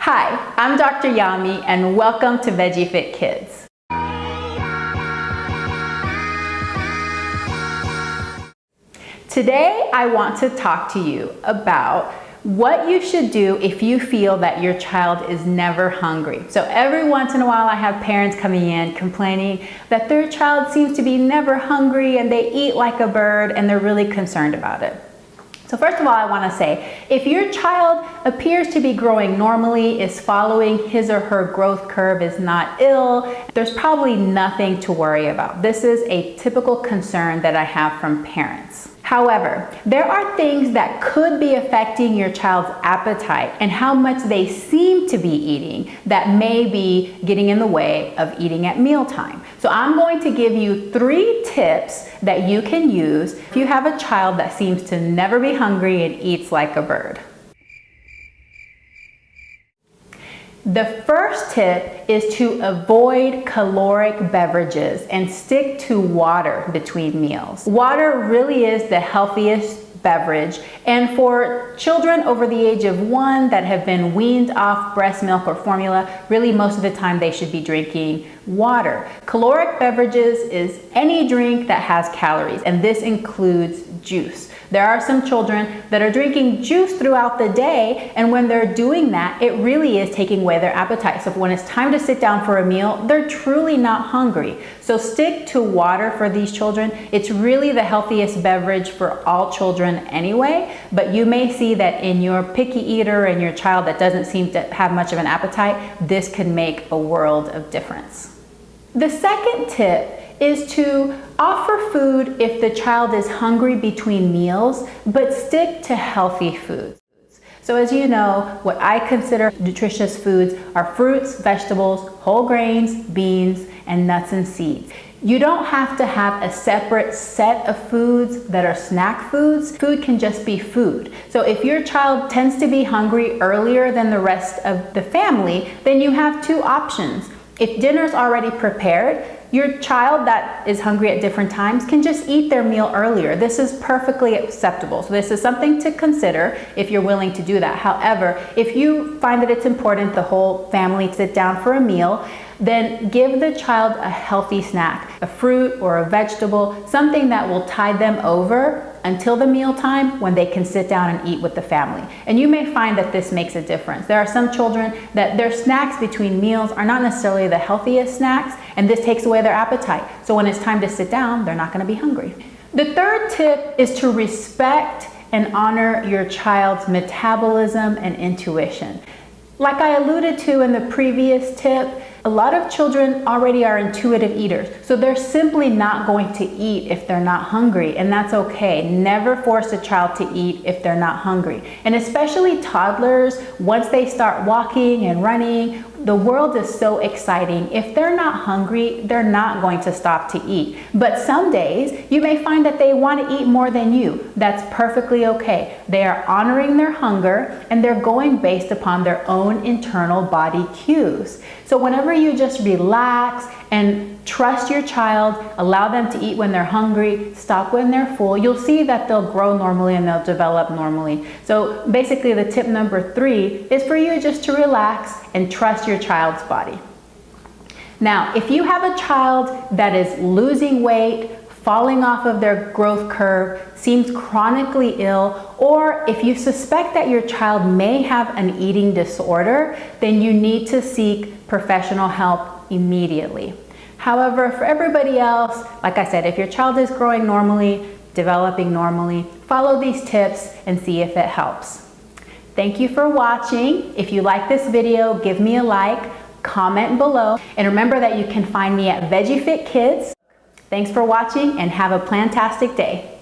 Hi, I'm Dr. Yami and welcome to Veggie Fit Kids. Today I want to talk to you about what you should do if you feel that your child is never hungry. So every once in a while I have parents coming in complaining that their child seems to be never hungry and they eat like a bird and they're really concerned about it. So first of all, I want to say, if your child appears to be growing normally, is following his or her growth curve, is not ill, there's probably nothing to worry about. This is a typical concern that I have from parents. However, there are things that could be affecting your child's appetite and how much they seem to be eating that may be getting in the way of eating at mealtime. So I'm going to give you 3 tips that you can use if you have a child that seems to never be hungry and eats like a bird. The first tip is to avoid caloric beverages and stick to water between meals. Water really is the healthiest beverage, and for children over the age of 1 that have been weaned off breast milk or formula, really most of the time they should be drinking water. Caloric beverages is any drink that has calories, and this includes juice. There are some children that are drinking juice throughout the day, and when they're doing that, it really is taking away their appetite. So when it's time to sit down for a meal, they're truly not hungry. So stick to water for these children. It's really the healthiest beverage for all children anyway, but you may see that in your picky eater and your child that doesn't seem to have much of an appetite, this can make a world of difference. The second tip is to offer food if the child is hungry between meals, but stick to healthy foods. So as you know, what I consider nutritious foods are fruits, vegetables, whole grains, beans, and nuts and seeds. You don't have to have a separate set of foods that are snack foods. Food can just be food. So if your child tends to be hungry earlier than the rest of the family, then you have 2 options. If dinner's already prepared, your child that is hungry at different times can just eat their meal earlier. This is perfectly acceptable. So this is something to consider if you're willing to do that. However, if you find that it's important the whole family sit down for a meal, then give the child a healthy snack, a fruit or a vegetable, something that will tide them over until the meal time when they can sit down and eat with the family. And you may find that this makes a difference. There are some children that their snacks between meals are not necessarily the healthiest snacks, and this takes away their appetite. So when it's time to sit down, they're not going to be hungry. The third tip is to respect and honor your child's metabolism and intuition. Like I alluded to in the previous tip, a lot of children already are intuitive eaters, so they're simply not going to eat if they're not hungry, and that's okay. Never force a child to eat if they're not hungry. And especially toddlers, once they start walking and running, the world is so exciting. If they're not hungry, they're not going to stop to eat. But some days, you may find that they want to eat more than you. That's perfectly okay. They are honoring their hunger, and they're going based upon their own internal body cues. So whenever you just relax and trust your child, allow them to eat when they're hungry, stop when they're full, you'll see that they'll grow normally and they'll develop normally. So basically the tip number 3 is for you just to relax and trust your child's body. Now, if you have a child that is losing weight, falling off of their growth curve, seems chronically ill, or if you suspect that your child may have an eating disorder, then you need to seek professional help immediately. However, for everybody else, like I said, if your child is growing normally, developing normally, follow these tips and see if it helps. Thank you for watching. If you like this video, give me a like, comment below, and remember that you can find me at Veggie Fit Kids. Thanks for watching and have a plantastic day.